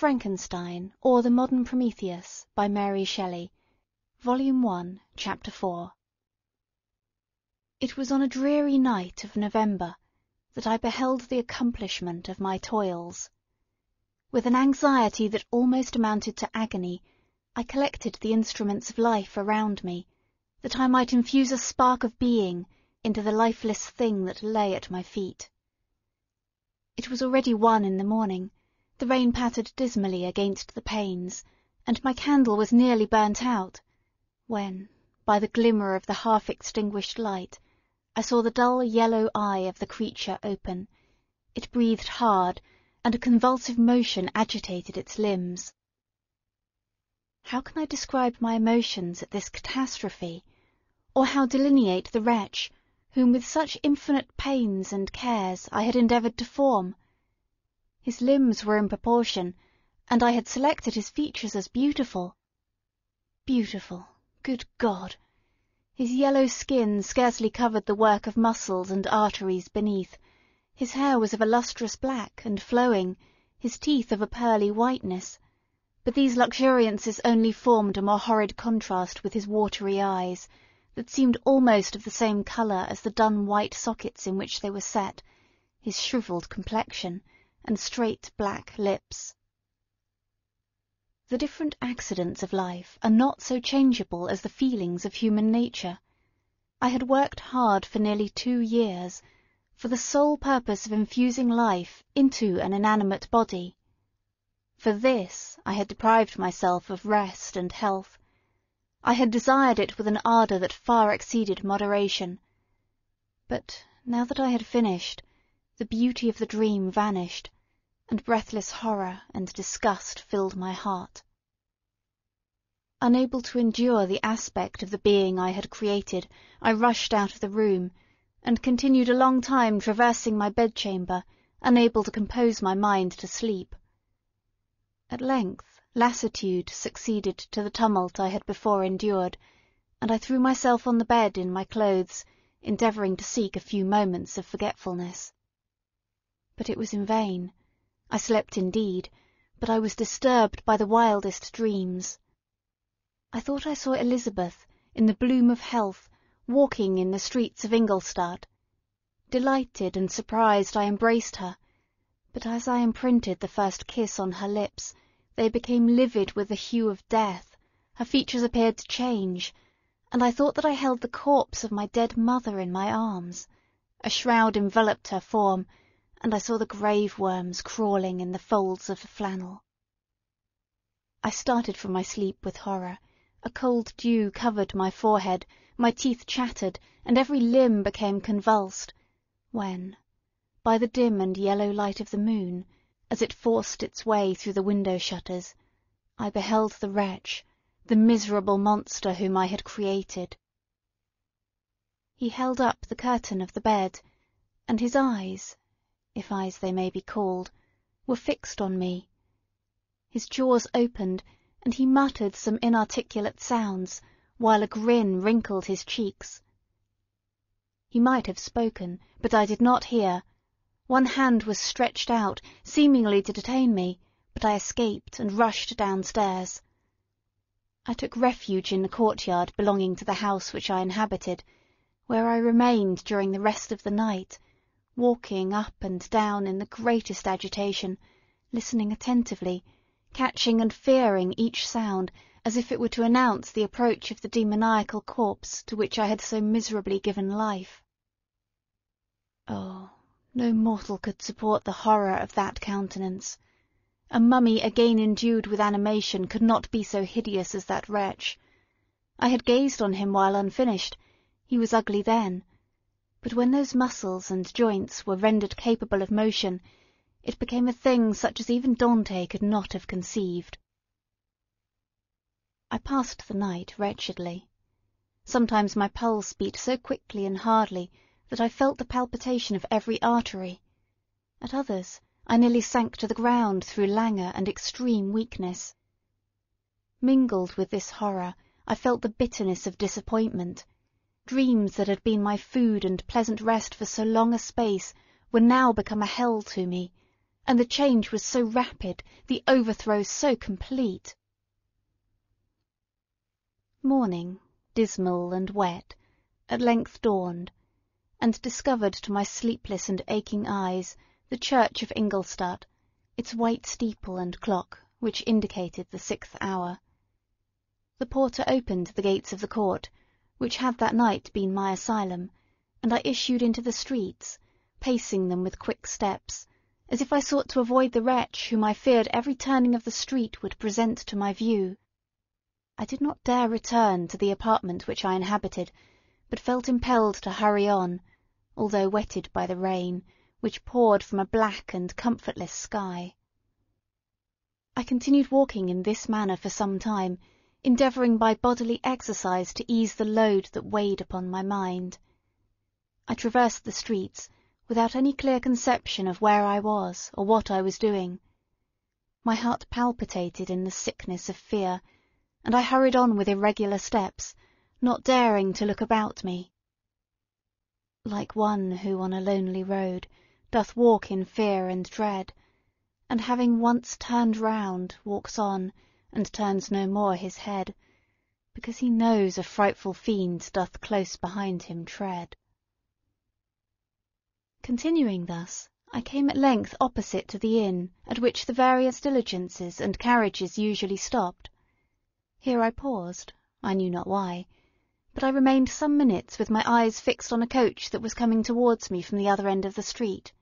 Frankenstein, or the Modern Prometheus, by Mary Shelley, Volume 1, Chapter 4. It was on a dreary night of November that I beheld the accomplishment of my toils. With an anxiety that almost amounted to agony, I collected the instruments of life around me, that I might infuse a spark of being into the lifeless thing that lay at my feet. It was already 1 in the morning, the rain pattered dismally against the panes, and my candle was nearly burnt out, when, by the glimmer of the half-extinguished light, I saw the dull yellow eye of the creature open. It breathed hard, and a convulsive motion agitated its limbs. How can I describe my emotions at this catastrophe, or how delineate the wretch, whom with such infinite pains and cares I had endeavoured to form? His limbs were in proportion, and I had selected his features as beautiful. Beautiful, good God! His yellow skin scarcely covered the work of muscles and arteries beneath. His hair was of a lustrous black and flowing, his teeth of a pearly whiteness, but these luxuriances only formed a more horrid contrast with his watery eyes, that seemed almost of the same colour as the dun white sockets in which they were set, his shrivelled complexion, and straight black lips. The different accidents of life are not so changeable as the feelings of human nature. I had worked hard for nearly 2 years, for the sole purpose of infusing life into an inanimate body. For this I had deprived myself of rest and health. I had desired it with an ardour that far exceeded moderation. But now that I had finished, the beauty of the dream vanished, and breathless horror and disgust filled my heart. Unable to endure the aspect of the being I had created, I rushed out of the room, and continued a long time traversing my bedchamber, unable to compose my mind to sleep. At length lassitude succeeded to the tumult I had before endured, and I threw myself on the bed in my clothes, endeavouring to seek a few moments of forgetfulness. But it was in vain. I slept indeed, but I was disturbed by the wildest dreams. I thought I saw Elizabeth, in the bloom of health, walking in the streets of Ingolstadt. Delighted and surprised, I embraced her, but as I imprinted the first kiss on her lips, they became livid with the hue of death, her features appeared to change, and I thought that I held the corpse of my dead mother in my arms. A shroud enveloped her form, and I saw the grave worms crawling in the folds of the flannel. I started from my sleep with horror. A cold dew covered my forehead, my teeth chattered, and every limb became convulsed, when, by the dim and yellow light of the moon, as it forced its way through the window shutters, I beheld the wretch, the miserable monster whom I had created. He held up the curtain of the bed, and his eyes, if eyes they may be called, were fixed on me. His jaws opened, and he muttered some inarticulate sounds, while a grin wrinkled his cheeks. He might have spoken, but I did not hear. One hand was stretched out, seemingly to detain me, but I escaped and rushed downstairs. I took refuge in the courtyard belonging to the house which I inhabited, where I remained during the rest of the night, walking up and down in the greatest agitation, listening attentively, catching and fearing each sound as if it were to announce the approach of the demoniacal corpse to which I had so miserably given life. Oh, no mortal could support the horror of that countenance. A mummy again endued with animation could not be so hideous as that wretch. I had gazed on him while unfinished. He was ugly then, but when those muscles and joints were rendered capable of motion, it became a thing such as even Dante could not have conceived. I passed the night wretchedly. Sometimes my pulse beat so quickly and hardly that I felt the palpitation of every artery. At others, I nearly sank to the ground through languor and extreme weakness. Mingled with this horror, I felt the bitterness of disappointment. Dreams that had been my food and pleasant rest for so long a space were now become a hell to me, and the change was so rapid, the overthrow so complete. Morning, dismal and wet, at length dawned, and discovered to my sleepless and aching eyes the church of Ingolstadt, its white steeple and clock, which indicated the 6th hour. The porter opened the gates of the court, which had that night been my asylum, and I issued into the streets, pacing them with quick steps, as if I sought to avoid the wretch whom I feared every turning of the street would present to my view. I did not dare return to the apartment which I inhabited, but felt impelled to hurry on, although wetted by the rain, which poured from a black and comfortless sky. I continued walking in this manner for some time, endeavouring by bodily exercise to ease the load that weighed upon my mind. I traversed the streets without any clear conception of where I was or what I was doing. My heart palpitated in the sickness of fear, and I hurried on with irregular steps, not daring to look about me. Like one who on a lonely road doth walk in fear and dread, and having once turned round walks on, and turns no more his head, because he knows a frightful fiend doth close behind him tread. Continuing thus, I came at length opposite to the inn at which the various diligences and carriages usually stopped. Here I paused, I knew not why, but I remained some minutes with my eyes fixed on a coach that was coming towards me from the other end of the street.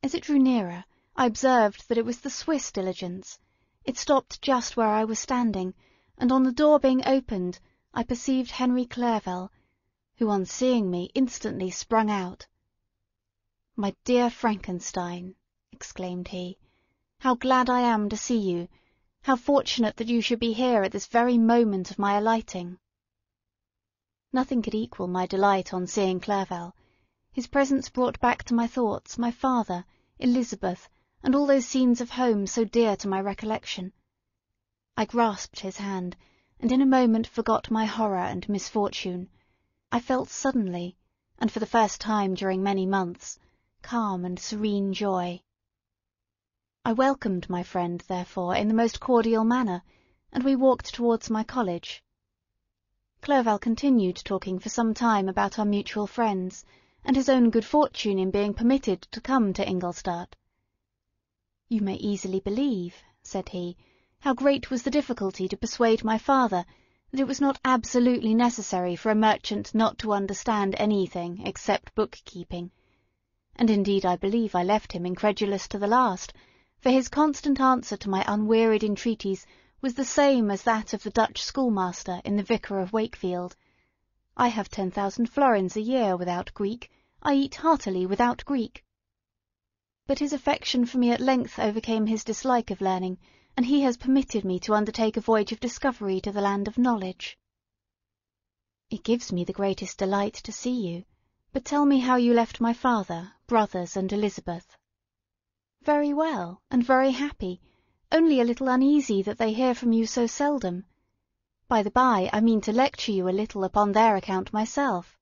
As it drew nearer, I observed that it was the Swiss diligence. It stopped just where I was standing, and on the door being opened, I perceived Henry Clerval, who on seeing me instantly sprung out. "My dear Frankenstein," exclaimed he, "how glad I am to see you! How fortunate that you should be here at this very moment of my alighting!" Nothing could equal my delight on seeing Clerval. His presence brought back to my thoughts my father, Elizabeth, and all those scenes of home so dear to my recollection. I grasped his hand, and in a moment forgot my horror and misfortune. I felt suddenly, and for the first time during many months, calm and serene joy. I welcomed my friend, therefore, in the most cordial manner, and we walked towards my college. Clerval continued talking for some time about our mutual friends, and his own good fortune in being permitted to come to Ingolstadt. "You may easily believe," said he, "how great was the difficulty to persuade my father that it was not absolutely necessary for a merchant not to understand anything except book-keeping; and indeed I believe I left him incredulous to the last, for his constant answer to my unwearied entreaties was the same as that of the Dutch schoolmaster in the Vicar of Wakefield. "I have 10,000 florins a year without Greek, I eat heartily without Greek." But his affection for me at length overcame his dislike of learning, and he has permitted me to undertake a voyage of discovery to the land of knowledge. "It gives me the greatest delight to see you, but tell me how you left my father, brothers, and Elizabeth." "Very well, and very happy, only a little uneasy that they hear from you so seldom. By the by, I mean to lecture you a little upon their account myself.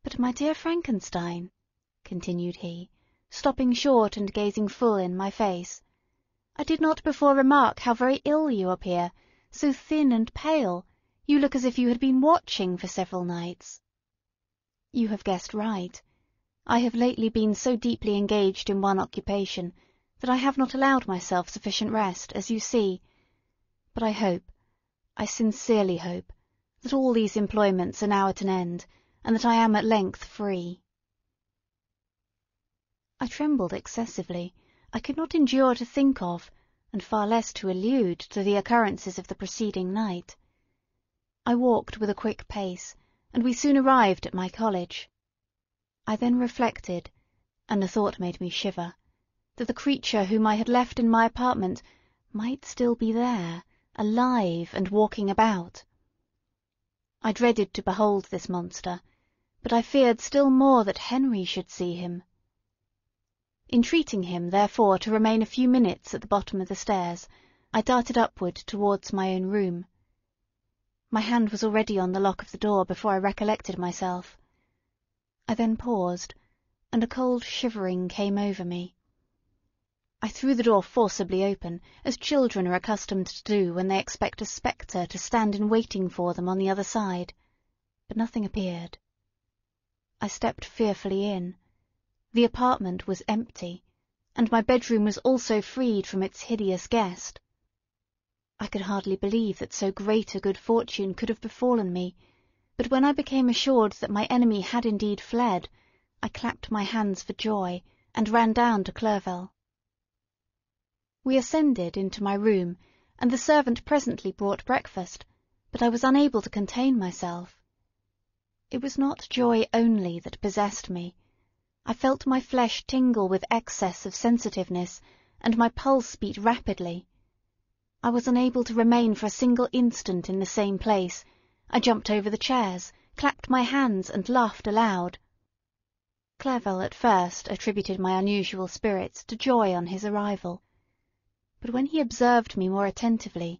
But, my dear Frankenstein," continued he, stopping short and gazing full in my face, "I did not before remark how very ill you appear, so thin and pale, you look as if you had been watching for several nights." "You have guessed right. I have lately been so deeply engaged in one occupation, that I have not allowed myself sufficient rest, as you see. But I hope, I sincerely hope, that all these employments are now at an end, and that I am at length free." I trembled excessively. I could not endure to think of, and far less to allude to the occurrences of the preceding night. I walked with a quick pace, and we soon arrived at my college. I then reflected, and the thought made me shiver, that the creature whom I had left in my apartment might still be there, alive and walking about. I dreaded to behold this monster, but I feared still more that Henry should see him. Entreating him, therefore, to remain a few minutes at the bottom of the stairs, I darted upward towards my own room. My hand was already on the lock of the door before I recollected myself. I then paused, and a cold shivering came over me. I threw the door forcibly open, as children are accustomed to do when they expect a spectre to stand in waiting for them on the other side, but nothing appeared. I stepped fearfully in. The apartment was empty, and my bedroom was also freed from its hideous guest. I could hardly believe that so great a good fortune could have befallen me, but when I became assured that my enemy had indeed fled, I clapped my hands for joy, and ran down to Clerval. We ascended into my room, and the servant presently brought breakfast, but I was unable to contain myself. It was not joy only that possessed me. I felt my flesh tingle with excess of sensitiveness, and my pulse beat rapidly. I was unable to remain for a single instant in the same place. I jumped over the chairs, clapped my hands, and laughed aloud. Clerval at first attributed my unusual spirits to joy on his arrival, but when he observed me more attentively,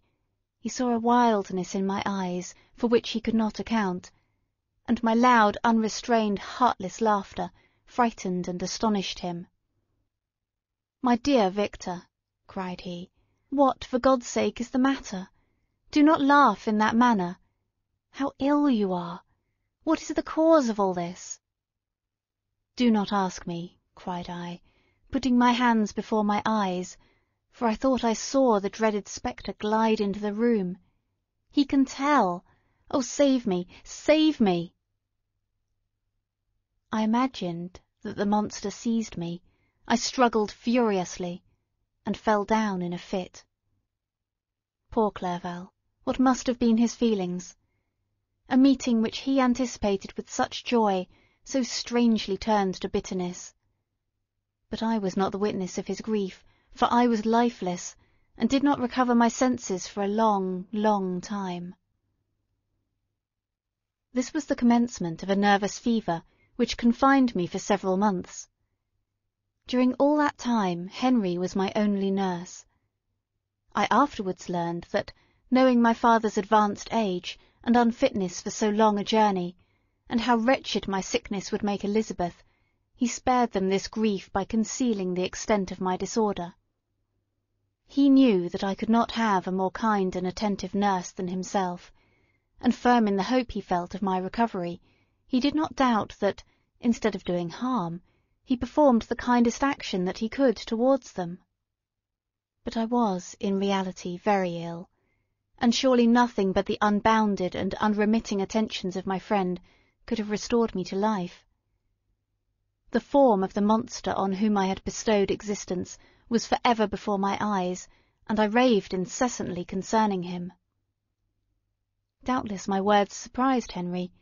he saw a wildness in my eyes for which he could not account, and my loud, unrestrained, heartless laughter frightened and astonished him. "My dear Victor," cried he, "what, for God's sake, is the matter? Do not laugh in that manner. How ill you are! What is the cause of all this?" "Do not ask me," cried I, putting my hands before my eyes, for I thought I saw the dreaded spectre glide into the room. "He can tell! Oh, save me! Save me!" I imagined that the monster seized me. I struggled furiously, and fell down in a fit. Poor Clerval! What must have been his feelings? A meeting which he anticipated with such joy so strangely turned to bitterness. But I was not the witness of his grief, for I was lifeless, and did not recover my senses for a long, long time. This was the commencement of a nervous fever which confined me for several months. During all that time Henry was my only nurse. I afterwards learned that, knowing my father's advanced age and unfitness for so long a journey, and how wretched my sickness would make Elizabeth, he spared them this grief by concealing the extent of my disorder. He knew that I could not have a more kind and attentive nurse than himself, and firm in the hope he felt of my recovery, he did not doubt that, instead of doing harm, he performed the kindest action that he could towards them. But I was, in reality, very ill, and surely nothing but the unbounded and unremitting attentions of my friend could have restored me to life. The form of the monster on whom I had bestowed existence was for ever before my eyes, and I raved incessantly concerning him. Doubtless my words surprised Henry.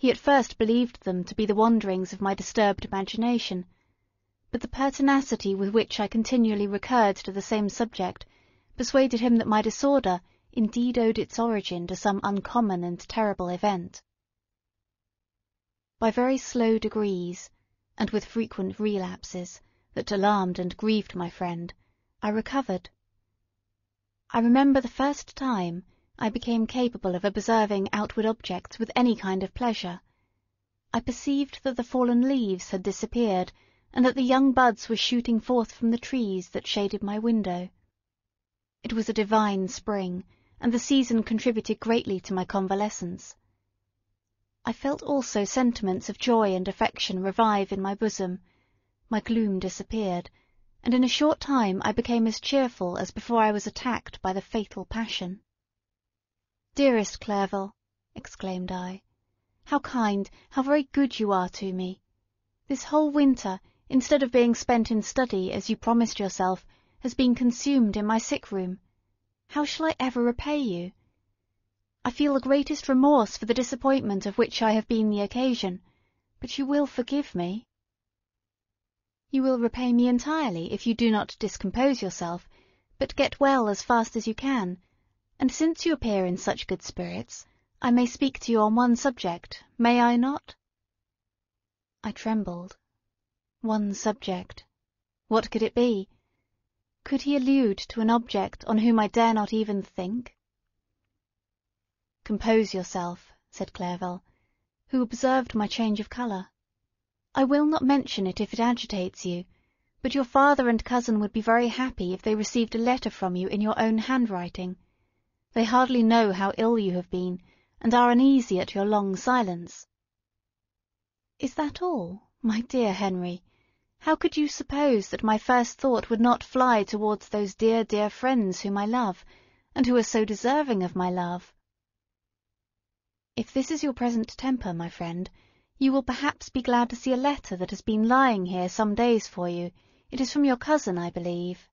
He at first believed them to be the wanderings of my disturbed imagination, but the pertinacity with which I continually recurred to the same subject persuaded him that my disorder indeed owed its origin to some uncommon and terrible event. By very slow degrees, and with frequent relapses, that alarmed and grieved my friend, I recovered. I remember the first time I became capable of observing outward objects with any kind of pleasure. I perceived that the fallen leaves had disappeared, and that the young buds were shooting forth from the trees that shaded my window. It was a divine spring, and the season contributed greatly to my convalescence. I felt also sentiments of joy and affection revive in my bosom. My gloom disappeared, and in a short time I became as cheerful as before I was attacked by the fatal passion. "Dearest Clerval," exclaimed I, "how kind, how very good you are to me! This whole winter, instead of being spent in study, as you promised yourself, has been consumed in my sick room. How shall I ever repay you? I feel the greatest remorse for the disappointment of which I have been the occasion, but you will forgive me?" "You will repay me entirely if you do not discompose yourself, but get well as fast as you can, and since you appear in such good spirits, I may speak to you on one subject, may I not?" I trembled. One subject. What could it be? Could he allude to an object on whom I dare not even think? "Compose yourself," said Clerval, who observed my change of colour. "I will not mention it if it agitates you, but your father and cousin would be very happy if they received a letter from you in your own handwriting. They hardly know how ill you have been, and are uneasy at your long silence." "Is that all, my dear Henry? How could you suppose that my first thought would not fly towards those dear, dear friends whom I love, and who are so deserving of my love?" "If this is your present temper, my friend, you will perhaps be glad to see a letter that has been lying here some days for you. It is from your cousin, I believe."